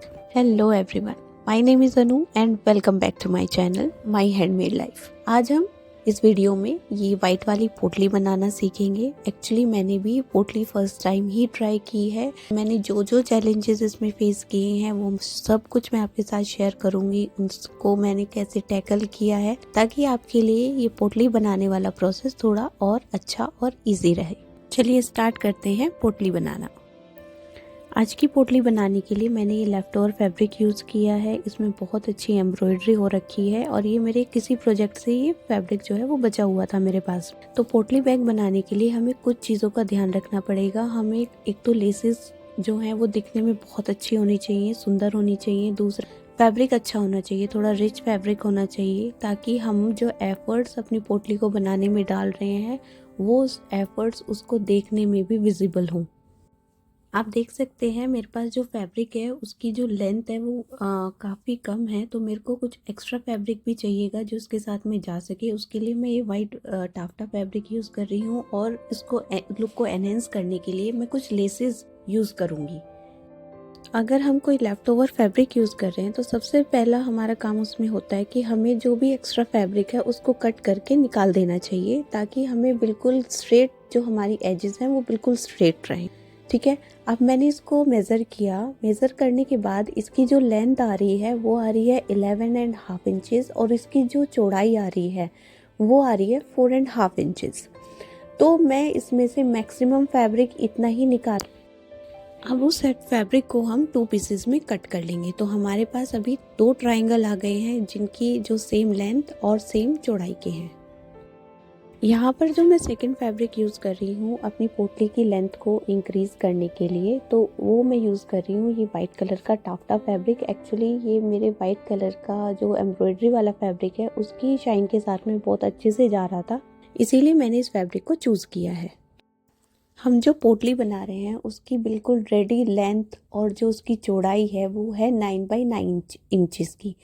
Hello everyone, my name is Anu and welcome back to my channel my handmade life. आज हम इस video में ये वाइट वाली पोटली बनाना सीखेंगे। एक्चुअली मैंने भी पोटली फर्स्ट टाइम ही ट्राई की है। मैंने जो जो चैलेंजेस इसमें फेस किए हैं वो सब कुछ मैं आपके साथ शेयर करूंगी, उसको मैंने कैसे टैकल किया है, ताकि आपके लिए ये पोटली बनाने वाला प्रोसेस थोड़ा और अच्छा और ईजी रहे। चलिए स्टार्ट करते हैं पोटली बनाना। आज की पोटली बनाने के लिए मैंने ये लेफ्ट ओवर फैब्रिक यूज़ किया है। इसमें बहुत अच्छी एम्ब्रॉयडरी हो रखी है और ये मेरे किसी प्रोजेक्ट से ये फैब्रिक जो है वो बचा हुआ था मेरे पास। तो पोटली बैग बनाने के लिए हमें कुछ चीज़ों का ध्यान रखना पड़ेगा। हमें एक तो लेसेस जो है वो दिखने में बहुत अच्छी होनी चाहिए, सुंदर होनी चाहिए। दूसरा, फैब्रिक अच्छा होना चाहिए, थोड़ा रिच फैब्रिक होना चाहिए, ताकि हम जो एफर्ट्स अपनी पोटली को बनाने में डाल रहे हैं वो एफर्ट्स उसको देखने में भी विजिबल हों। आप देख सकते हैं मेरे पास जो फैब्रिक है उसकी जो लेंथ है वो काफ़ी कम है, तो मेरे को कुछ एक्स्ट्रा फैब्रिक भी चाहिएगा जो उसके साथ में जा सके। उसके लिए मैं ये वाइट टाफ्टा फैब्रिक यूज़ कर रही हूँ और इसको लुक को एनहेंस करने के लिए मैं कुछ लेसेस यूज़ करूँगी। अगर हम कोई लेफ्ट ओवर फैब्रिक यूज़ कर रहे हैं तो सबसे पहला हमारा काम उसमें होता है कि हमें जो भी एक्स्ट्रा फैब्रिक है उसको कट करके निकाल देना चाहिए, ताकि हमें बिल्कुल स्ट्रेट जो हमारी एजेस हैं वो बिल्कुल स्ट्रेट रहें। ठीक है, अब मैंने इसको मेज़र किया। मेज़र करने के बाद इसकी जो लेंथ आ रही है वो आ रही है 11.5 इंचेस और इसकी जो चौड़ाई आ रही है वो आ रही है 4.5 इंचेस। तो मैं इसमें से मैक्सिमम फैब्रिक इतना ही निकाल। अब उस फैब्रिक को हम 2 पीसेस में कट कर लेंगे। तो हमारे पास अभी 2 ट्रायंगल आ गए हैं जिनकी जो सेम लेंथ और सेम चौड़ाई के हैं। यहाँ पर जो मैं सेकंड फैब्रिक यूज़ कर रही हूँ अपनी पोटली की लेंथ को इंक्रीज़ करने के लिए, तो वो मैं यूज़ कर रही हूँ ये वाइट कलर का टाफ्टा फैब्रिक। एक्चुअली ये मेरे वाइट कलर का जो एम्ब्रॉयडरी वाला फैब्रिक है उसकी शाइन के साथ में बहुत अच्छे से जा रहा था, इसीलिए मैंने इस फैब्रिक को चूज़ किया है। हम जो पोटली बना रहे हैं उसकी बिल्कुल रेडी लेंथ और जो उसकी चौड़ाई है वो है 9x9 इंचेस की,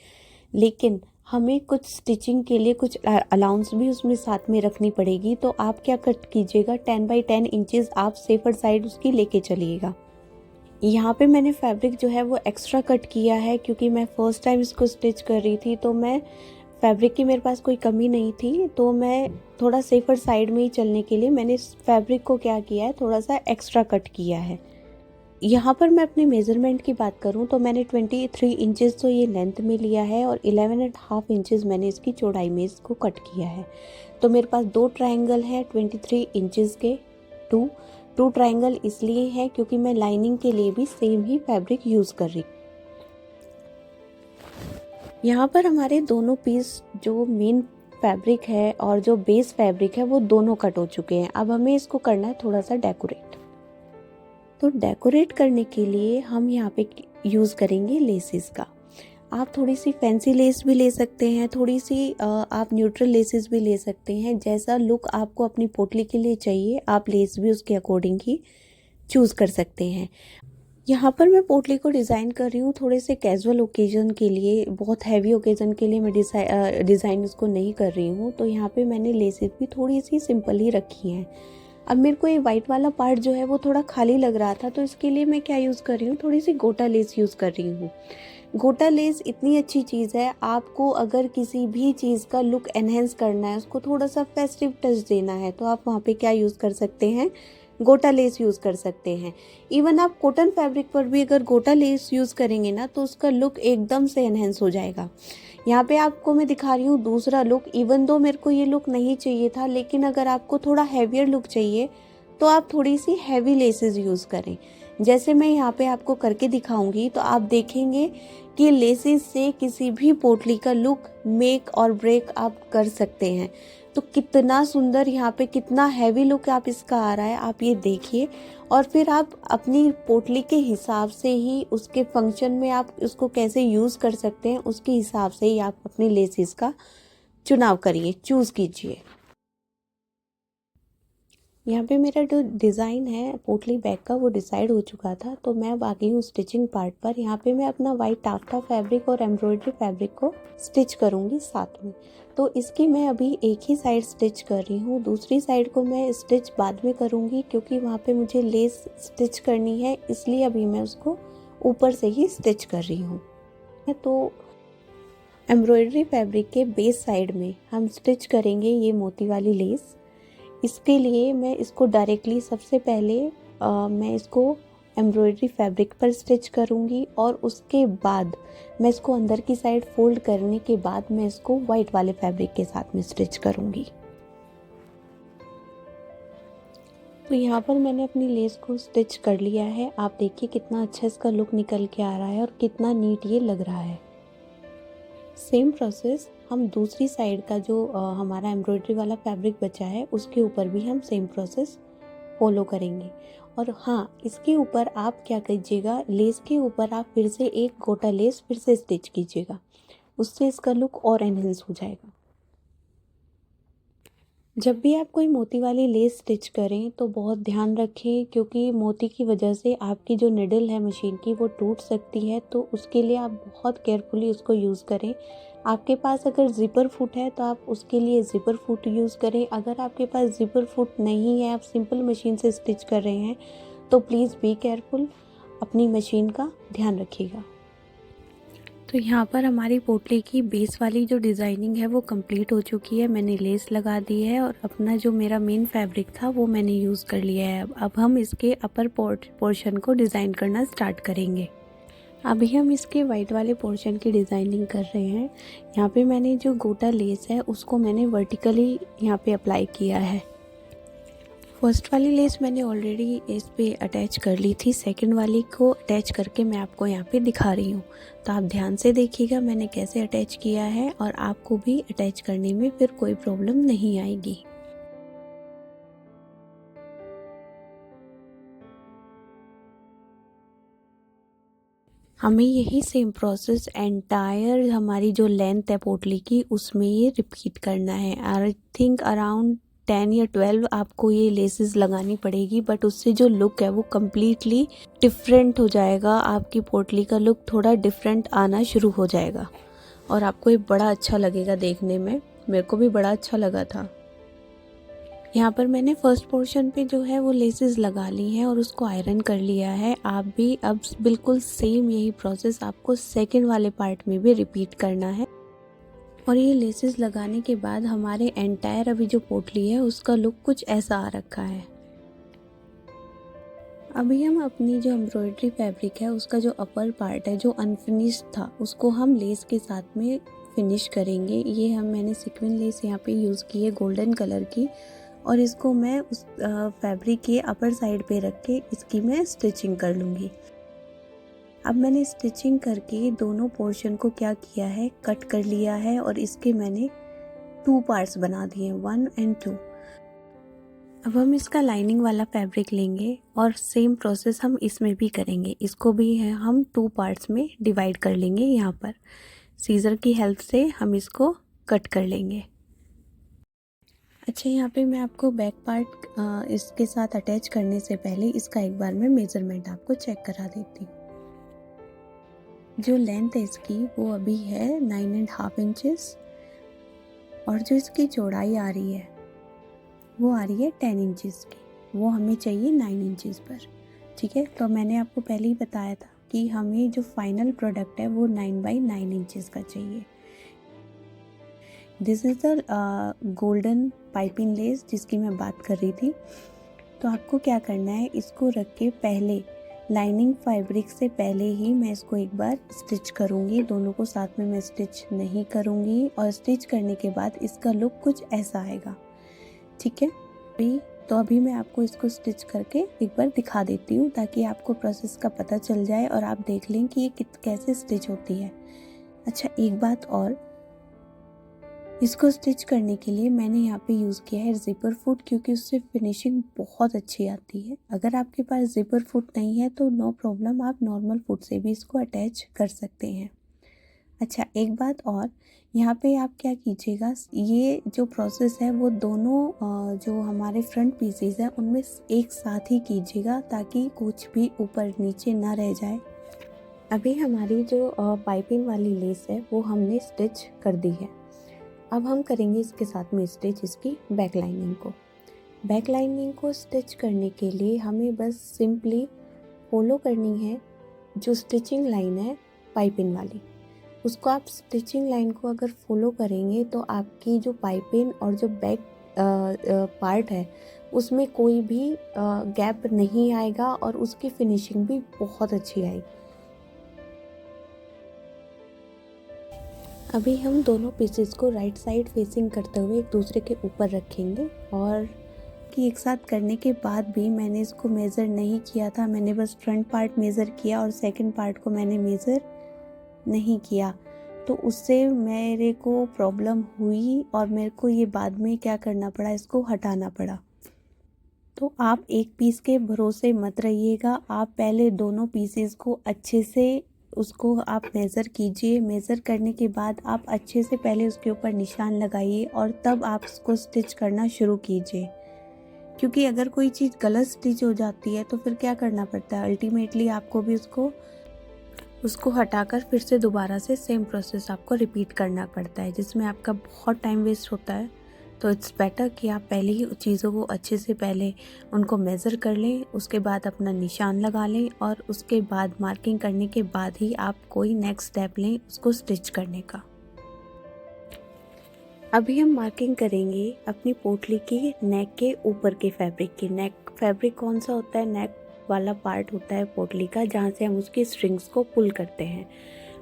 लेकिन हमें कुछ स्टिचिंग के लिए कुछ अलाउंस भी उसमें साथ में रखनी पड़ेगी। तो आप क्या कट कीजिएगा, 10x10 इंचेस आप सेफर साइड उसकी लेके चलिएगा। यहाँ पे मैंने फैब्रिक जो है वो एक्स्ट्रा कट किया है क्योंकि मैं फर्स्ट टाइम इसको स्टिच कर रही थी, तो मैं फैब्रिक की मेरे पास कोई कमी नहीं थी, तो मैं थोड़ा सेफर साइड में ही चलने के लिए मैंने इस फैब्रिक को क्या किया है, थोड़ा सा एक्स्ट्रा कट किया है। यहाँ पर मैं अपने मेज़रमेंट की बात करूँ तो मैंने 23 इंचेस तो ये लेंथ में लिया है और 11.5 इंचेस मैंने इसकी चौड़ाई में इसको कट किया है। तो मेरे पास 2 ट्रायंगल है 23 इंचेस के। टू ट्रायंगल इसलिए है क्योंकि मैं लाइनिंग के लिए भी सेम ही फैब्रिक यूज़ कर रही हूँ। यहाँ पर हमारे दोनों पीस जो मेन फैब्रिक है और जो बेस फैब्रिक है वो दोनों कट हो चुके हैं। अब हमें इसको करना है थोड़ा सा डेकोरेट। तो डेकोरेट करने के लिए हम यहाँ पे यूज़ करेंगे लेसेस का। आप थोड़ी सी फैंसी लेस भी ले सकते हैं, थोड़ी सी आप न्यूट्रल लेसेस भी ले सकते हैं। जैसा लुक आपको अपनी पोटली के लिए चाहिए आप लेस भी उसके अकॉर्डिंग ही चूज़ कर सकते हैं। यहाँ पर मैं पोटली को डिज़ाइन कर रही हूँ थोड़े से कैजुअल ओकेजन के लिए, बहुत हैवी ओकेजन के लिए मैं डिज़ाइन इसको नहीं कर रही हूँ। तो यहाँ पे मैंने लेसेस भी थोड़ी सी सिंपल ही रखी हैं। अब मेरे को ये वाइट वाला पार्ट जो है वो थोड़ा खाली लग रहा था, तो इसके लिए मैं क्या यूज़ कर रही हूँ, थोड़ी सी गोटा लेस यूज़ कर रही हूँ। गोटा लेस इतनी अच्छी चीज़ है, आपको अगर किसी भी चीज़ का लुक एनहेंस करना है, उसको थोड़ा सा फेस्टिव टच देना है, तो आप वहाँ पे क्या यूज़ कर सकते हैं, गोटा लेस यूज़ कर सकते हैं। इवन आप कॉटन फैब्रिक पर भी अगर गोटा लेस यूज़ करेंगे ना तो उसका लुक एकदम से एनहेंस हो जाएगा। यहाँ पे आपको मैं दिखा रही हूँ दूसरा लुक। इवन दो मेरे को ये लुक नहीं चाहिए था, लेकिन अगर आपको थोड़ा हैवियर लुक चाहिए तो आप थोड़ी सी हैवी लेसेस यूज़ करें। जैसे मैं यहाँ पे आपको करके दिखाऊंगी तो आप देखेंगे कि लेसेस से किसी भी पोटली का लुक मेक और ब्रेक आप कर सकते हैं। तो कितना सुंदर यहाँ पे कितना हैवी लुक आप इसका आ रहा है, आप ये देखिए। और फिर आप अपनी पोटली के हिसाब से ही उसके फंक्शन में आप उसको कैसे यूज़ कर सकते हैं उसके हिसाब से ही आप अपनी लेसेस का चुनाव करिए, चूज़ कीजिए। यहाँ पे मेरा जो डिज़ाइन है पोटली बैग का वो डिसाइड हो चुका था, तो मैं अब आ गई हूँ स्टिचिंग पार्ट पर। यहाँ पे मैं अपना वाइट टाफ्टा फैब्रिक और एम्ब्रॉयडरी फैब्रिक को स्टिच करूँगी साथ में। तो इसकी मैं अभी एक ही साइड स्टिच कर रही हूँ, दूसरी साइड को मैं स्टिच बाद में करूँगी क्योंकि वहाँ पे मुझे लेस स्टिच करनी है, इसलिए अभी मैं उसको ऊपर से ही स्टिच कर रही हूँ। तो एम्ब्रॉयडरी फैब्रिक के बेस साइड में हम स्टिच करेंगे ये मोती वाली लेस। इसके लिए मैं इसको डायरेक्टली सबसे पहले मैं इसको एम्ब्रॉयडरी फैब्रिक पर स्टिच करूँगी और उसके बाद मैं इसको अंदर की साइड फोल्ड करने के बाद मैं इसको वाइट वाले फैब्रिक के साथ में स्टिच करूँगी। तो यहाँ पर मैंने अपनी लेस को स्टिच कर लिया है। आप देखिए कितना अच्छा इसका लुक निकल के आ रहा है और कितना नीट ये लग रहा है। सेम प्रोसेस हम दूसरी साइड का जो हमारा एम्ब्रॉयडरी वाला फैब्रिक बचा है उसके ऊपर भी हम सेम प्रोसेस फॉलो करेंगे। और हाँ, इसके ऊपर आप क्या कीजिएगा, लेस के ऊपर आप फिर से एक गोटा लेस फिर से स्टिच कीजिएगा, उससे इसका लुक और एनहेंस हो जाएगा। जब भी आप कोई मोती वाली लेस स्टिच करें तो बहुत ध्यान रखें, क्योंकि मोती की वजह से आपकी जो निडल है मशीन की वो टूट सकती है। तो उसके लिए आप बहुत केयरफुली उसको यूज़ करें। आपके पास अगर ज़िपर फुट है तो आप उसके लिए ज़िपर फुट यूज़ करें। अगर आपके पास ज़िपर फुट नहीं है, आप सिंपल मशीन से स्टिच कर रहे हैं, तो प्लीज़ बी केयरफुल, अपनी मशीन का ध्यान रखिएगा। तो यहाँ पर हमारी पोटली की बेस वाली जो डिज़ाइनिंग है वो कंप्लीट हो चुकी है। मैंने लेस लगा दी है और अपना जो मेरा मेन फैब्रिक था वो मैंने यूज़ कर लिया है। अब हम इसके अपर पोर्शन को डिज़ाइन करना स्टार्ट करेंगे। अभी हम इसके वाइट वाले पोर्शन की डिज़ाइनिंग कर रहे हैं। यहाँ पे मैंने जो गोटा लेस है उसको मैंने वर्टिकली यहाँ पे अप्लाई किया है। फर्स्ट वाली लेस मैंने ऑलरेडी इस पे अटैच कर ली थी, सेकंड वाली को अटैच करके मैं आपको यहाँ पे दिखा रही हूँ। तो आप ध्यान से देखिएगा मैंने कैसे अटैच किया है और आपको भी अटैच करने में फिर कोई प्रॉब्लम नहीं आएगी। हमें यही सेम प्रोसेस एंटायर हमारी जो लेंथ है पोटली की उसमें ये रिपीट करना है। आई थिंक अराउंड 10 या 12 आपको ये लेसेस लगानी पड़ेगी, बट उससे जो लुक है वो कम्प्लीटली डिफरेंट हो जाएगा। आपकी पोटली का लुक थोड़ा डिफरेंट आना शुरू हो जाएगा और आपको ये बड़ा अच्छा लगेगा देखने में। मेरे को भी बड़ा अच्छा लगा था। यहाँ पर मैंने फर्स्ट पोर्शन पे जो है वो लेसेस लगा ली हैं और उसको आयरन कर लिया है। आप भी अब बिल्कुल सेम यही प्रोसेस आपको सेकंड वाले पार्ट में भी रिपीट करना है। और ये लेसेस लगाने के बाद हमारे एंटायर अभी जो पोटली है उसका लुक कुछ ऐसा आ रखा है। अभी हम अपनी जो एम्ब्रॉयडरी फैब्रिक है उसका जो अपर पार्ट है जो अनफिनिश्ड था उसको हम लेस के साथ में फिनिश करेंगे। ये मैंने सीक्वेंस लेस यहाँ पे यूज़ की है गोल्डन कलर की, और इसको मैं उस फैब्रिक के अपर साइड पे रख के इसकी मैं स्टिचिंग कर लूँगी। अब मैंने स्टिचिंग करके दोनों पोर्शन को क्या किया है, कट कर लिया है और इसके मैंने 2 पार्ट्स बना दिए, 1 एंड 2। अब हम इसका लाइनिंग वाला फैब्रिक लेंगे और सेम प्रोसेस हम इसमें भी करेंगे। इसको भी है हम 2 पार्ट्स में डिवाइड कर लेंगे। यहाँ पर सीज़र की हेल्प से हम इसको कट कर लेंगे। अच्छा, यहाँ पे मैं आपको बैक पार्ट इसके साथ अटैच करने से पहले इसका एक बार मैं मेज़रमेंट आपको चेक करा देती हूँ। जो लेंथ है इसकी वो अभी है 9.5 इंचेस और जो इसकी चौड़ाई आ रही है वो आ रही है 10 इंचेस की। वो हमें चाहिए 9 इंचेस पर। ठीक है, तो मैंने आपको पहले ही बताया था कि हमें जो फाइनल प्रोडक्ट है वो 9x9 इंचेस का चाहिए। This is the golden piping less जिसकी मैं बात कर रही थी। तो आपको क्या करना है, इसको रख के पहले लाइनिंग फैब्रिक से पहले ही मैं इसको एक बार स्टिच करूँगी। दोनों को साथ में मैं स्टिच नहीं करूँगी और स्टिच करने के बाद इसका लुक कुछ ऐसा आएगा। ठीक है, तो अभी मैं आपको इसको स्टिच करके एक बार दिखा देती हूँ ताकि आपको प्रोसेस का पता चल जाए और आप देख लें कि ये कैसे स्टिच होती है। अच्छा, एक बात और, इसको स्टिच करने के लिए मैंने यहाँ पे यूज़ किया है ज़िपर फुट, क्योंकि उससे फिनिशिंग बहुत अच्छी आती है। अगर आपके पास ज़िपर फुट नहीं है तो नो प्रॉब्लम, आप नॉर्मल फुट से भी इसको अटैच कर सकते हैं। अच्छा, एक बात और, यहाँ पे आप क्या कीजिएगा, ये जो प्रोसेस है वो दोनों जो हमारे फ्रंट पीसेस हैं उनमें एक साथ ही कीजिएगा ताकि कुछ भी ऊपर नीचे ना रह जाए। अभी हमारी जो पाइपिंग वाली लेस है वो हमने स्टिच कर दी है। अब हम करेंगे इसके साथ में स्टिच इसकी बैक लाइनिंग को। बैक लाइनिंग को स्टिच करने के लिए हमें बस सिंपली फॉलो करनी है जो स्टिचिंग लाइन है पाइपिंग वाली, उसको आप स्टिचिंग लाइन को अगर फॉलो करेंगे तो आपकी जो पाइपिंग और जो बैक पार्ट है उसमें कोई भी गैप नहीं आएगा और उसकी फिनिशिंग भी बहुत अच्छी आएगी। अभी हम दोनों पीसेस को राइट साइड फेसिंग करते हुए एक दूसरे के ऊपर रखेंगे और कि एक साथ करने के बाद भी मैंने इसको मेज़र नहीं किया था, मैंने बस फ्रंट पार्ट मेज़र किया और सेकंड पार्ट को मैंने मेज़र नहीं किया, तो उससे मेरे को प्रॉब्लम हुई और मेरे को ये बाद में क्या करना पड़ा, इसको हटाना पड़ा। तो आप एक पीस के भरोसे मत रहिएगा, आप पहले दोनों पीसेस को अच्छे से उसको आप मेज़र कीजिए। मेज़र करने के बाद आप अच्छे से पहले उसके ऊपर निशान लगाइए और तब आप उसको स्टिच करना शुरू कीजिए, क्योंकि अगर कोई चीज़ गलत स्टिच हो जाती है तो फिर क्या करना पड़ता है, अल्टीमेटली आपको भी उसको हटाकर फिर से दोबारा से सेम प्रोसेस आपको रिपीट करना पड़ता है, जिसमें आपका बहुत टाइम वेस्ट होता है। तो इट्स बेटर कि आप पहले ही चीज़ों को अच्छे से पहले उनको मेज़र कर लें, उसके बाद अपना निशान लगा लें और उसके बाद मार्किंग करने के बाद ही आप कोई नेक्स्ट स्टेप लें उसको स्टिच करने का। अभी हम मार्किंग करेंगे अपनी पोटली की नेक के ऊपर के फैब्रिक की। नेक फैब्रिक कौन सा होता है, नेक वाला पार्ट होता है पोटली का, जहाँ से हम उसकी स्ट्रिंग्स को पुल करते हैं।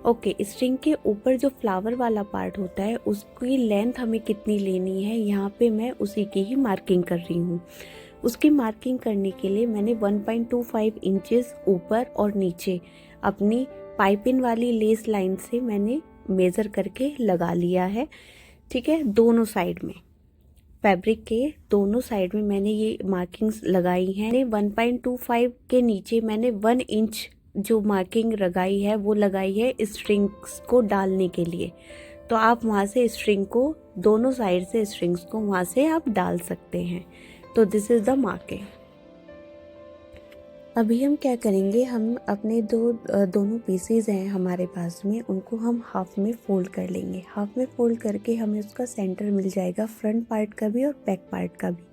ओके, स्ट्रिंग के ऊपर जो फ्लावर वाला पार्ट होता है उसकी लेंथ हमें कितनी लेनी है, यहाँ पे मैं उसी की ही मार्किंग कर रही हूँ। उसकी मार्किंग करने के लिए मैंने 1.25 इंचेस ऊपर और नीचे अपनी पाइपिंग वाली लेस लाइन से मैंने मेज़र करके लगा लिया है। ठीक है, दोनों साइड में, फैब्रिक के दोनों साइड में मैंने ये मार्किंग्स लगाई हैं। 1.25 के नीचे मैंने 1 इंच जो मार्किंग लगाई है वो लगाई है स्ट्रिंग्स को डालने के लिए। तो आप वहाँ से स्ट्रिंग को दोनों साइड से स्ट्रिंग्स को वहाँ से आप डाल सकते हैं। तो दिस इज़ द मार्किंग। अभी हम क्या करेंगे, हम अपने दोनों पीसेज हैं हमारे पास में, उनको हम हाफ में फोल्ड कर लेंगे। हाफ में फोल्ड करके हमें उसका सेंटर मिल जाएगा, फ्रंट पार्ट का भी और बैक पार्ट का भी।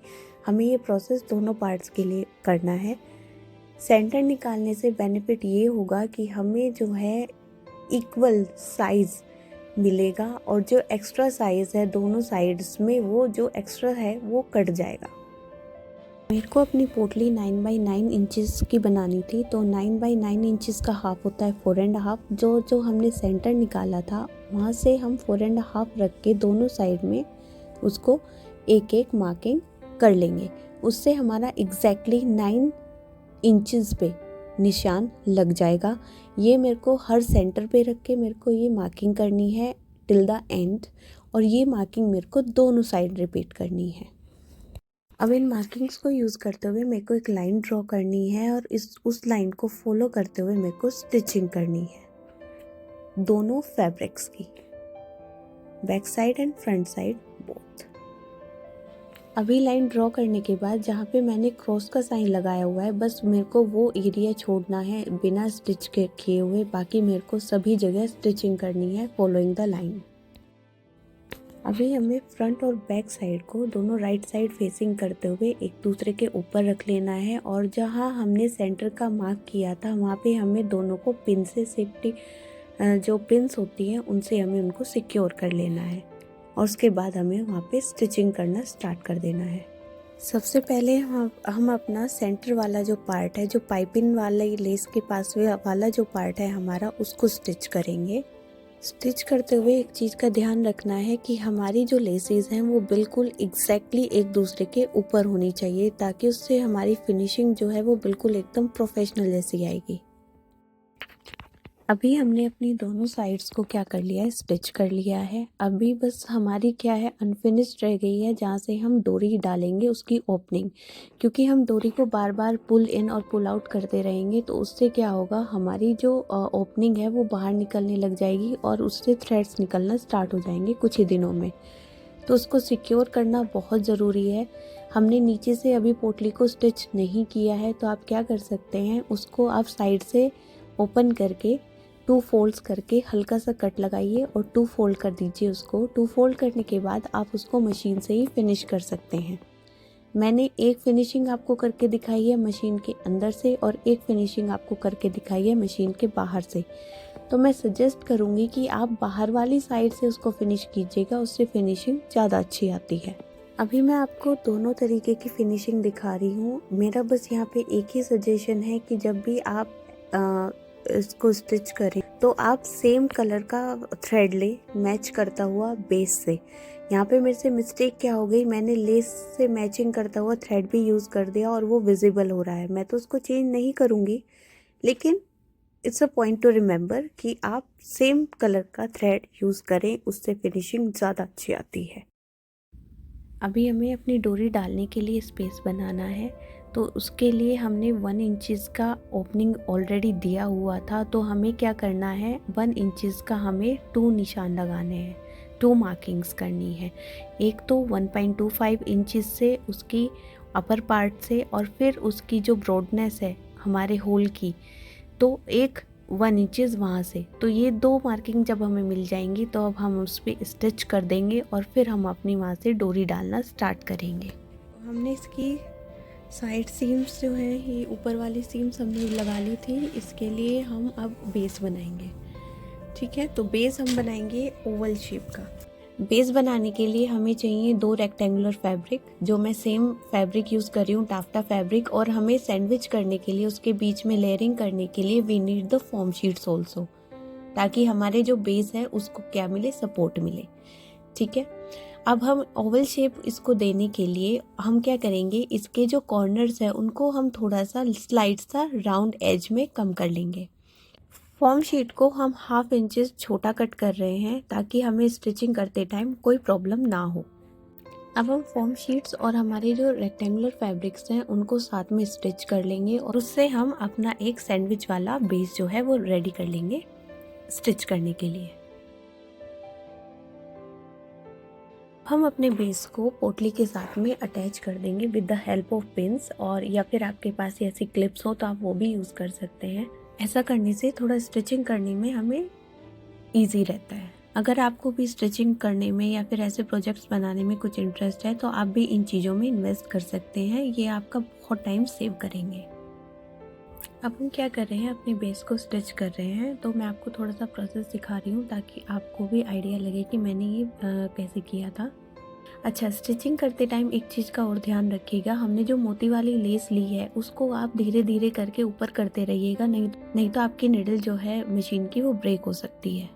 हमें ये प्रोसेस दोनों पार्ट्स के लिए करना है। सेंटर निकालने से बेनिफिट ये होगा कि हमें जो है इक्वल साइज़ मिलेगा और जो एक्स्ट्रा साइज़ है दोनों साइड्स में, वो जो एक्स्ट्रा है वो कट जाएगा। मेरे को अपनी पोटली 9x9 इंचेस की बनानी थी, तो 9x9 इंचेस का हाफ होता है 4.5। जो हमने सेंटर निकाला था वहाँ से हम 4.5 रख के दोनों साइड में उसको एक एक मार्किंग कर लेंगे। उससे हमारा एग्जैक्टली 9 इंचेस पे निशान लग जाएगा। ये मेरे को हर सेंटर पे रख के मेरे को ये मार्किंग करनी है टिल द एंड, और ये मार्किंग मेरे को दोनों साइड रिपीट करनी है। अब इन मार्किंग्स को यूज़ करते हुए मेरे को एक लाइन ड्रॉ करनी है और उस लाइन को फॉलो करते हुए मेरे को स्टिचिंग करनी है दोनों फैब्रिक्स की, back side and front side both. अभी लाइन ड्रॉ करने के बाद जहाँ पे मैंने क्रॉस का साइन लगाया हुआ है, बस मेरे को वो एरिया छोड़ना है बिना स्टिच के किए हुए, बाकी मेरे को सभी जगह स्टिचिंग करनी है फॉलोइंग द लाइन। अभी हमें फ्रंट और बैक साइड को दोनों राइट साइड फेसिंग करते हुए एक दूसरे के ऊपर रख लेना है, और जहाँ हमने सेंटर का मार्क किया था वहाँ पे हमें दोनों को पिन से सेफ्टी जो पिन्स होती हैं उनसे हमें उनको सिक्योर कर लेना है, और उसके बाद हमें वहाँ पे स्टिचिंग करना स्टार्ट कर देना है। सबसे पहले हम अपना सेंटर वाला जो पार्ट है, जो पाइपिंग वाला लेस के पास वाला जो पार्ट है हमारा, उसको स्टिच करेंगे। स्टिच करते हुए एक चीज़ का ध्यान रखना है कि हमारी जो लेसेस हैं वो बिल्कुल एग्जैक्टली एक दूसरे के ऊपर होनी चाहिए, ताकि उससे हमारी फिनिशिंग जो है वो बिल्कुल एकदम प्रोफेशनल जैसी आएगी। अभी हमने अपनी दोनों साइड्स को क्या कर लिया है, स्टिच कर लिया है। अभी बस हमारी क्या है, अनफिनिश्ड रह गई है जहाँ से हम डोरी डालेंगे उसकी ओपनिंग, क्योंकि हम डोरी को बार बार पुल इन और पुल आउट करते रहेंगे तो उससे क्या होगा, हमारी जो ओपनिंग है वो बाहर निकलने लग जाएगी और उससे थ्रेड्स निकलना स्टार्ट हो जाएंगे कुछ ही दिनों में। तो उसको सिक्योर करना बहुत ज़रूरी है। हमने नीचे से अभी पोटली को स्टिच नहीं किया है, तो आप क्या कर सकते हैं, उसको आप साइड से ओपन करके 2 फोल्ड्स करके हल्का सा कट लगाइए और 2 फोल्ड कर दीजिए उसको। 2 फोल्ड करने के बाद आप उसको मशीन से ही फिनिश कर सकते हैं। मैंने एक फिनिशिंग आपको करके दिखाई है मशीन के अंदर से और एक फिनिशिंग आपको करके दिखाई है मशीन के बाहर से। तो मैं सजेस्ट करूँगी कि आप बाहर वाली साइड से उसको फिनिश कीजिएगा, उससे फिनिशिंग ज़्यादा अच्छी आती है। अभी मैं आपको दोनों तरीके की फिनिशिंग दिखा रही हूँ। मेरा बस यहाँ पे एक ही सजेशन है कि जब भी आप इसको स्टिच करें तो आप सेम कलर का थ्रेड ले, मैच करता हुआ बेस से। यहाँ पे मेरे से मिस्टेक क्या हो गई, मैंने लेस से मैचिंग करता हुआ थ्रेड भी यूज़ कर दिया और वो विजिबल हो रहा है। मैं तो उसको चेंज नहीं करूँगी, लेकिन it's a point two remember कि आप सेम कलर का थ्रेड यूज़ करें, उससे फिनिशिंग ज़्यादा अच्छी आती है। अभी हमें अपनी डोरी डालने के लिए स्पेस बनाना है, तो उसके लिए हमने 1 इंचज़ का ओपनिंग ऑलरेडी दिया हुआ था। तो हमें क्या करना है, 1 इंचज़ का हमें 2 निशान लगाने हैं, 2 मार्किंग्स करनी है। एक तो 1.25 इंचज़ से उसकी अपर पार्ट से और फिर उसकी जो ब्रॉडनेस है हमारे होल की, तो एक 1 इंचज़ वहाँ से। तो ये 2 मार्किंग जब हमें मिल जाएंगी तो अब हम उस पर स्टिच कर देंगे और फिर हम अपनी वहाँ से डोरी डालना स्टार्ट करेंगे। हमने इसकी साइड सीम्स जो है, ये ऊपर वाली सीम्स हमने लगा ली थी। इसके लिए हम अब बेस बनाएंगे। ठीक है, तो बेस हम बनाएंगे ओवल शेप का। बेस बनाने के लिए हमें चाहिए 2 रेक्टेंगुलर फैब्रिक, जो मैं सेम फैब्रिक यूज़ कर रही हूँ, टाफ्टा फैब्रिक। और हमें सैंडविच करने के लिए, उसके बीच में लेयरिंग करने के लिए we need the form sheets also, ताकि हमारे जो बेस है उसको क्या मिले, सपोर्ट मिले। ठीक है, अब हम ओवल शेप इसको देने के लिए हम क्या करेंगे, इसके जो कॉर्नर्स है उनको हम थोड़ा सा स्लाइड सा राउंड एज में कम कर लेंगे। फॉर्म शीट को हम 1/2 इंचेस छोटा कट कर रहे हैं ताकि हमें स्टिचिंग करते टाइम कोई प्रॉब्लम ना हो। अब हम फॉर्म शीट्स और हमारे जो रेक्टेंगुलर फैब्रिक्स हैं उनको साथ में स्टिच कर लेंगे और उससे हम अपना एक सैंडविच वाला बेस जो है वो रेडी कर लेंगे स्टिच करने के लिए। हम अपने बेस को पोटली के साथ में अटैच कर देंगे with the help of pins, और या फिर आपके पास ऐसी क्लिप्स हो तो आप वो भी यूज़ कर सकते हैं। ऐसा करने से थोड़ा स्टिचिंग करने में हमें ईजी रहता है। अगर आपको भी स्टिचिंग करने में या फिर ऐसे प्रोजेक्ट्स बनाने में कुछ इंटरेस्ट है तो आप भी इन चीज़ों में इन्वेस्ट कर सकते हैं, ये आपका बहुत टाइम सेव करेंगे। अब हम क्या कर रहे हैं, अपने बेस को स्टिच कर रहे हैं। तो मैं आपको थोड़ा सा प्रोसेस दिखा रही हूँ ताकि आपको भी आइडिया लगे कि मैंने ये कैसे किया था। अच्छा, स्टिचिंग करते टाइम एक चीज़ का और ध्यान रखिएगा, हमने जो मोती वाली लेस ली है उसको आप धीरे धीरे करके ऊपर करते रहिएगा, नहीं तो आपकी निडल जो है मशीन की वो ब्रेक हो सकती है।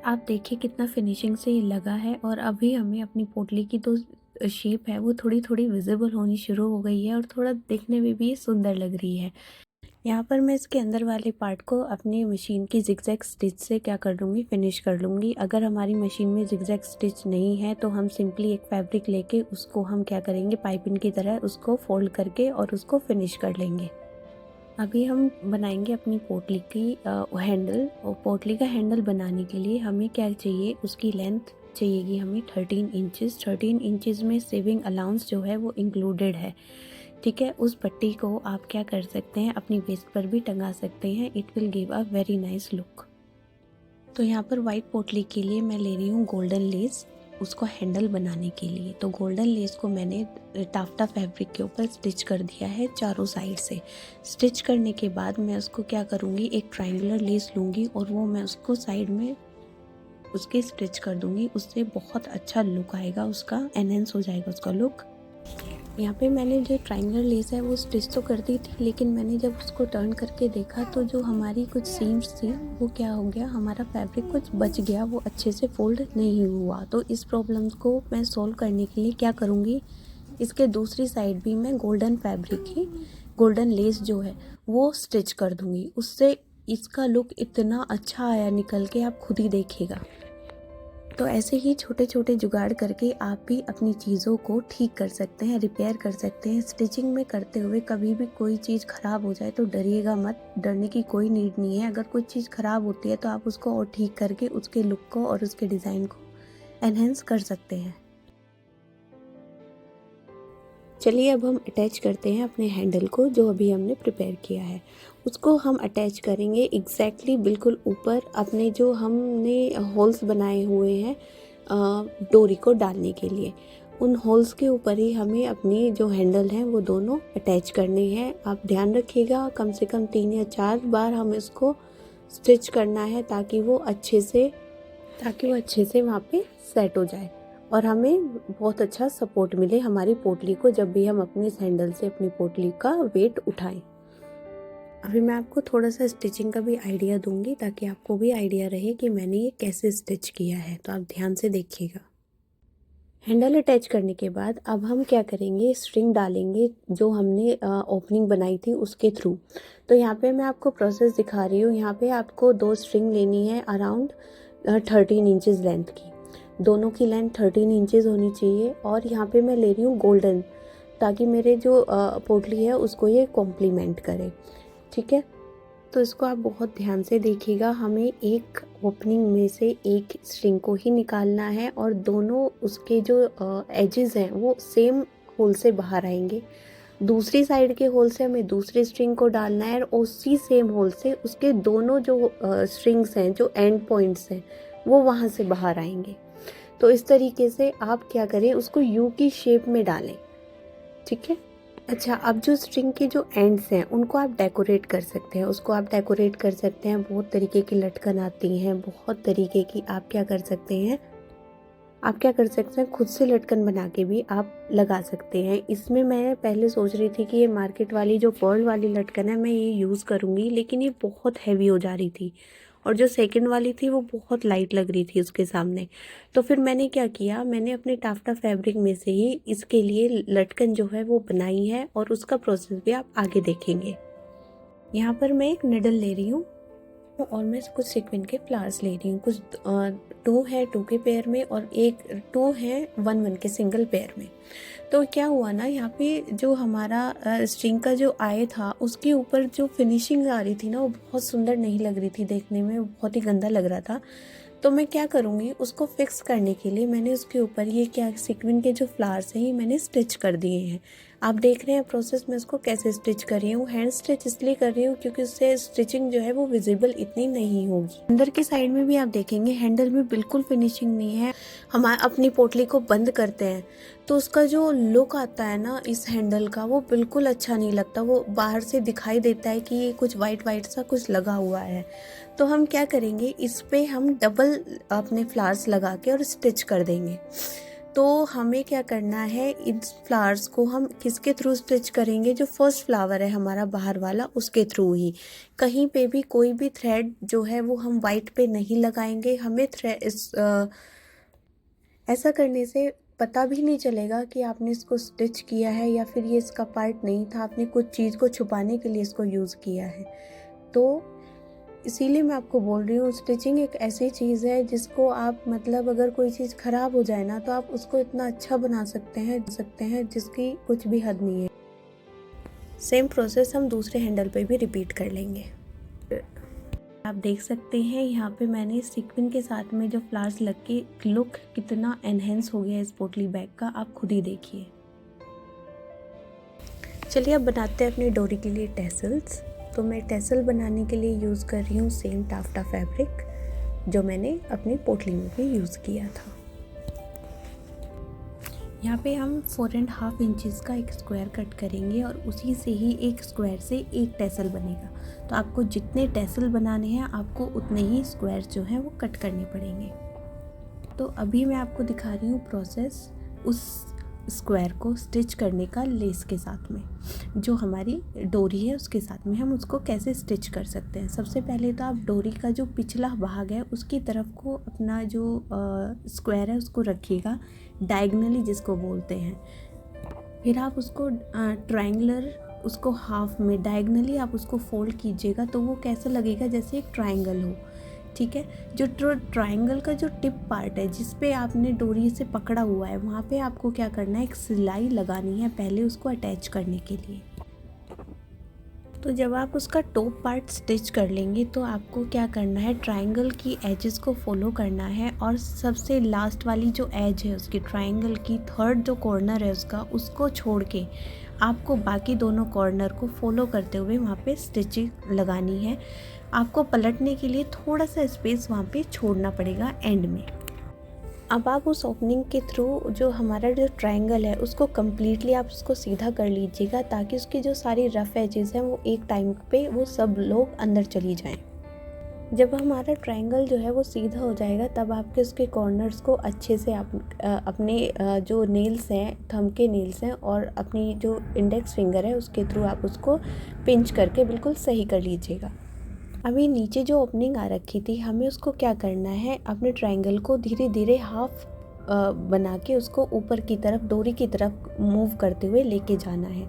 आप देखिए कितना फिनिशिंग से ये लगा है। और अभी हमें अपनी पोटली की तो शेप है वो थोड़ी थोड़ी विजिबल होनी शुरू हो गई है और थोड़ा देखने में भी सुंदर लग रही है। यहाँ पर मैं इसके अंदर वाले पार्ट को अपनी मशीन की जिगजैग स्टिच से क्या कर लूँगी, फिनिश कर लूँगी। अगर हमारी मशीन में जिगजैग स्टिच नहीं है तो हम सिंपली एक फैब्रिक लेके उसको हम क्या करेंगे, पाइपिंग की तरह उसको फोल्ड करके और उसको फिनिश कर लेंगे। अभी हम बनाएंगे अपनी पोटली की हैंडल। और पोटली का हैंडल बनाने के लिए हमें क्या चाहिए, उसकी लेंथ चाहिएगी हमें 13 इंचेस। 13 इंचेस में सेविंग अलाउंस जो है वो इंक्लूडेड है। ठीक है, उस पट्टी को आप क्या कर सकते हैं, अपनी वेस्ट पर भी टंगा सकते हैं। It will give a very nice look. तो यहाँ पर वाइट पोटली के लिए मैं ले रही हूँ गोल्डन लेस, उसको हैंडल बनाने के लिए। तो गोल्डन लेस को मैंने टाफ्टा फैब्रिक के ऊपर स्टिच कर दिया है चारों साइड से। स्टिच करने के बाद मैं उसको क्या करूँगी, एक ट्रायंगुलर लेस लूँगी और वो मैं उसको साइड में उसके स्टिच कर दूँगी। उससे बहुत अच्छा लुक आएगा, उसका एनहेंस हो जाएगा उसका लुक। यहाँ पे मैंने जो ट्रायंगुलर लेस है वो स्टिच तो कर दी थी, लेकिन मैंने जब उसको टर्न करके देखा तो जो हमारी कुछ सीम्स थी वो क्या हो गया, हमारा फैब्रिक कुछ बच गया, वो अच्छे से फोल्ड नहीं हुआ। तो इस प्रॉब्लम को मैं सॉल्व करने के लिए क्या करूँगी, इसके दूसरी साइड भी मैं गोल्डन फैब्रिक ही गोल्डन लेस जो है वो स्टिच कर दूँगी। उससे इसका लुक इतना अच्छा आया निकल के, आप खुद ही देखिएगा। तो ऐसे ही छोटे छोटे जुगाड़ करके आप भी अपनी चीज़ों को ठीक कर सकते हैं, रिपेयर कर सकते हैं। स्टिचिंग में करते हुए कभी भी कोई चीज़ ख़राब हो जाए तो डरिएगा मत, डरने की कोई नीड नहीं है। अगर कोई चीज़ ख़राब होती है तो आप उसको और ठीक करके उसके लुक को और उसके डिज़ाइन को एनहेंस कर सकते हैं। चलिए अब हम अटैच करते हैं अपने हैंडल को, जो अभी हमने प्रिपेयर किया है उसको हम अटैच करेंगे एग्जैक्टली बिल्कुल ऊपर अपने जो हमने होल्स बनाए हुए हैं डोरी को डालने के लिए। उन होल्स के ऊपर ही हमें अपनी जो हैंडल हैं वो दोनों अटैच करने हैं। आप ध्यान रखिएगा, कम से कम 3 या 4 बार हम इसको स्टिच करना है ताकि वो अच्छे से वहाँ पे सेट हो जाए और हमें बहुत अच्छा सपोर्ट मिले हमारी पोटली को जब भी हम अपने हैंडल से अपनी पोटली का वेट उठाएं। अभी मैं आपको थोड़ा सा स्टिचिंग का भी आइडिया दूंगी ताकि आपको भी आइडिया रहे कि मैंने ये कैसे स्टिच किया है, तो आप ध्यान से देखिएगा। हैंडल अटैच करने के बाद अब हम क्या करेंगे, स्ट्रिंग डालेंगे जो हमने ओपनिंग बनाई थी उसके थ्रू। तो यहाँ पे मैं आपको प्रोसेस दिखा रही हूँ। यहाँ पे आपको 2 स्ट्रिंग लेनी है अराउंड 13 इंचेस लेंथ की, दोनों की लेंथ 13 इंचेस होनी चाहिए। और यहाँ पे मैं ले रही हूँ गोल्डन, ताकि मेरे जो पोटली है उसको ये कॉम्प्लीमेंट करे, ठीक है। तो इसको आप बहुत ध्यान से देखिएगा। हमें एक ओपनिंग में से एक स्ट्रिंग को ही निकालना है और दोनों उसके जो एजेस हैं वो सेम होल से बाहर आएंगे। दूसरी साइड के होल से हमें दूसरी स्ट्रिंग को डालना है और उसी सेम होल से उसके दोनों जो स्ट्रिंग्स हैं, जो एंड पॉइंट्स हैं, वो वहाँ से बाहर आएंगे। तो इस तरीके से आप क्या करें, उसको यू की शेप में डालें, ठीक है। अच्छा, अब जो स्ट्रिंग के जो एंड्स हैं उनको आप डेकोरेट कर सकते हैं, उसको आप डेकोरेट कर सकते हैं। बहुत तरीके की लटकन आती हैं, बहुत तरीके की आप क्या कर सकते हैं, खुद से लटकन बना के भी आप लगा सकते हैं। इसमें मैं पहले सोच रही थी कि ये मार्केट वाली जो पर्ल वाली लटकन है मैं ये यूज़ करूँगी, लेकिन ये बहुत हैवी हो जा रही थी और जो सेकंड वाली थी वो बहुत लाइट लग रही थी उसके सामने। तो फिर मैंने क्या किया, मैंने अपने टाफ्टा फैब्रिक में से ही इसके लिए लटकन जो है वो बनाई है और उसका प्रोसेस भी आप आगे देखेंगे। यहाँ पर मैं एक निडल ले रही हूँ और मैं कुछ सीक्वेंस के फ्लावर्स ले रही हूँ। कुछ 2 है 2 के पेयर में और एक 2 है 1 के सिंगल पेयर में। तो क्या हुआ ना, यहाँ पे जो हमारा स्ट्रिंग का जो आय था उसके ऊपर जो फिनिशिंग आ रही थी ना वो बहुत सुंदर नहीं लग रही थी, देखने में बहुत ही गंदा लग रहा था। तो मैं क्या करूँगी, उसको फिक्स करने के लिए मैंने उसके ऊपर ये क्या सीक्वेंस के जो फ्लावर्स हैं ये मैंने स्टिच कर दिए हैं। आप देख रहे हैं प्रोसेस में इसको कैसे स्टिच कर रही हूँ। हैंड स्टिच इसलिए कर रही हूँ क्योंकि उससे स्टिचिंग जो है वो विजिबल इतनी नहीं होगी। अंदर की साइड में भी आप देखेंगे हैंडल में बिल्कुल फिनिशिंग नहीं है। हम अपनी पोटली को बंद करते हैं तो उसका जो लुक आता है ना इस हैंडल का वो बिल्कुल अच्छा नहीं लगता, वो बाहर से दिखाई देता है कि ये कुछ वाइट वाइट सा कुछ लगा हुआ है। तो हम क्या करेंगे, इस पे हम डबल अपने फ्लावर्स लगा के और स्टिच कर देंगे। तो हमें क्या करना है, इन फ्लावर्स को हम किसके थ्रू स्टिच करेंगे, जो फर्स्ट फ्लावर है हमारा बाहर वाला उसके थ्रू ही। कहीं पे भी कोई भी थ्रेड जो है वो हम वाइट पे नहीं लगाएंगे। हमें ऐसा करने से पता भी नहीं चलेगा कि आपने इसको स्टिच किया है या फिर ये इसका पार्ट नहीं था, आपने कुछ चीज़ को छुपाने के लिए इसको यूज़ किया है। तो इसीलिए मैं आपको बोल रही हूँ, स्टिचिंग एक ऐसी चीज़ है जिसको आप मतलब अगर कोई चीज़ ख़राब हो जाए ना तो आप उसको इतना अच्छा बना सकते हैं जिसकी कुछ भी हद नहीं है। सेम प्रोसेस हम दूसरे हैंडल पे भी रिपीट कर लेंगे। आप देख सकते हैं यहाँ पे मैंने सीक्वेंस के साथ में जो फ्लावर्स लग के लुक कितना एनहेंस हो गया इस पोटली बैग का, आप खुद ही देखिए। चलिए अब बनाते हैं अपनी डोरी के लिए टैसल्स। तो मैं टैसल बनाने के लिए यूज़ कर रही हूँ सेम टाफ्टा फैब्रिक जो मैंने अपनी पोटली में भी यूज़ किया था। यहाँ पे हम 4.5 इंचेस का एक स्क्वायर कट करेंगे और उसी से ही एक स्क्वायर से एक टैसल बनेगा। तो आपको जितने टैसल बनाने हैं आपको उतने ही स्क्वायर जो हैं वो कट करने पड़ेंगे। तो अभी मैं आपको दिखा रही हूँ प्रोसेस उस स्क्वायर को स्टिच करने का लेस के साथ में, जो हमारी डोरी है उसके साथ में हम उसको कैसे स्टिच कर सकते हैं। सबसे पहले तो आप डोरी का जो पिछला भाग है उसकी तरफ को अपना जो स्क्वायर है उसको रखिएगा डायगनली जिसको बोलते हैं। फिर आप उसको ट्रायंगुलर उसको हाफ में डायगनली आप उसको फोल्ड कीजिएगा तो वो कैसा लगेगा, जैसे एक ट्रायंगल हो, ठीक है। जो ट्रायंगल का जो टिप पार्ट है जिस पे आपने डोरी से पकड़ा हुआ है वहाँ पे आपको क्या करना है, एक सिलाई लगानी है पहले उसको अटैच करने के लिए। तो जब आप उसका टॉप पार्ट स्टिच कर लेंगे तो आपको क्या करना है, ट्रायंगल की एजेस को फॉलो करना है और सबसे लास्ट वाली जो एज है उसकी ट्रायंगल की थर्ड जो कॉर्नर है उसको छोड़ के आपको बाकी दोनों कॉर्नर को फॉलो करते हुए वहाँ पे स्टिचिंग लगानी है। आपको पलटने के लिए थोड़ा सा स्पेस वहाँ पे छोड़ना पड़ेगा एंड में। अब आप उस ओपनिंग के थ्रू जो हमारा जो ट्रायंगल है उसको कम्प्लीटली आप उसको सीधा कर लीजिएगा, ताकि उसकी जो सारी रफ़ एजेस हैं वो एक टाइम पे वो सब लोग अंदर चली जाएं। जब हमारा ट्रायंगल जो है वो सीधा हो जाएगा, तब आपके उसके कॉर्नर्स को अच्छे से आप अपने जो नेल्स हैं, थंब के नेल्स हैं और अपनी जो इंडेक्स फिंगर है उसके थ्रू आप उसको पिंच करके बिल्कुल सही कर लीजिएगा। अभी नीचे जो ओपनिंग आ रखी थी, हमें उसको क्या करना है, अपने ट्रायंगल को धीरे धीरे हाफ बना के उसको ऊपर की तरफ डोरी की तरफ मूव करते हुए लेके जाना है,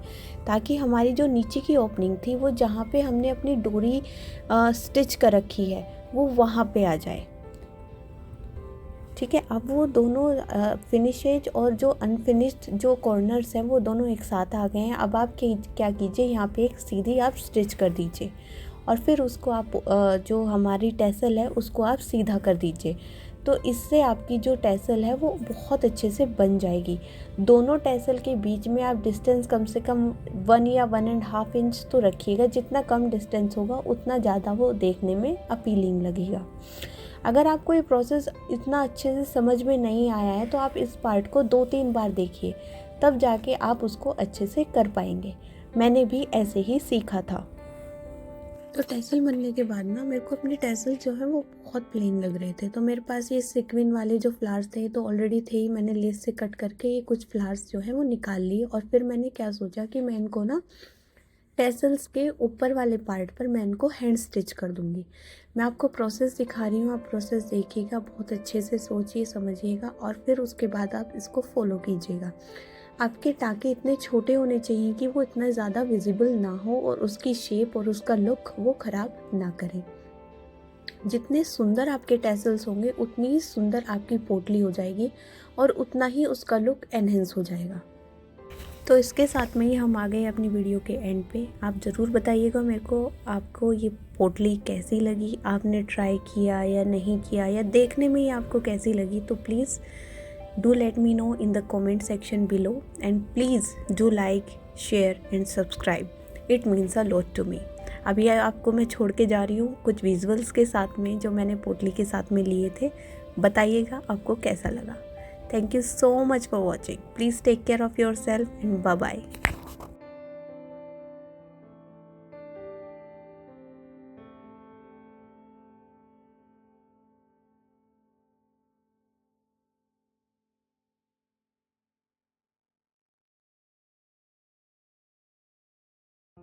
ताकि हमारी जो नीचे की ओपनिंग थी वो जहाँ पे हमने अपनी डोरी स्टिच कर रखी है वो वहाँ पे आ जाए। ठीक है, अब वो दोनों फिनिशेज और जो अनफिनिश्ड जो कॉर्नर्स हैं वो दोनों एक साथ आ गए हैं। अब आप क्या कीजिए, यहाँ पे एक सीधी आप स्टिच कर दीजिए और फिर उसको आप जो हमारी टैसल है उसको आप सीधा कर दीजिए। तो इससे आपकी जो टैसल है वो बहुत अच्छे से बन जाएगी। दोनों टैसल के बीच में आप डिस्टेंस कम से कम 1 या 1.5 इंच तो रखिएगा। जितना कम डिस्टेंस होगा उतना ज़्यादा वो देखने में अपीलिंग लगेगा। अगर आपको ये प्रोसेस इतना अच्छे से समझ में नहीं आया है तो आप इस पार्ट को 2-3 बार देखिए, तब जाके आप उसको अच्छे से कर पाएंगे। मैंने भी ऐसे ही सीखा था। तो टैसल बनने के बाद ना मेरे को अपने टैसल जो है वो बहुत प्लेन लग रहे थे। तो मेरे पास ये सिक्विन वाले जो फ्लावर्स थे तो ऑलरेडी थे ही, मैंने लेस से कट करके ये कुछ फ्लावर्स जो है वो निकाल लिए। और फिर मैंने क्या सोचा कि मैं इनको ना टैसल्स के ऊपर वाले पार्ट पर मैं इनको हैंड स्टिच कर दूँगी। मैं आपको प्रोसेस दिखा रही हूँ, आप प्रोसेस देखिएगा, बहुत अच्छे से सोचिए समझिएगा और फिर उसके बाद आप इसको फॉलो कीजिएगा। आपके टाँके इतने छोटे होने चाहिए कि वो इतना ज़्यादा विजिबल ना हो और उसकी शेप और उसका लुक वो ख़राब ना करे। जितने सुंदर आपके टैसल्स होंगे उतनी ही सुंदर आपकी पोटली हो जाएगी और उतना ही उसका लुक एनहेंस हो जाएगा। तो इसके साथ में ही हम आ गए अपनी वीडियो के एंड पे। आप ज़रूर बताइएगा मेरे को आपको ये पोटली कैसी लगी, आपने ट्राई किया या नहीं किया, या देखने में ही आपको कैसी लगी। तो please do let me know in the comment section below and please do like, share and subscribe. It means a lot to me. अभी आपको मैं छोड़ के जा रही हूँ कुछ विजुअल्स के साथ में जो मैंने पोटली के साथ में लिए थे। बताइएगा आपको कैसा लगा। Thank you so much for watching. Please take care of yourself and bye bye.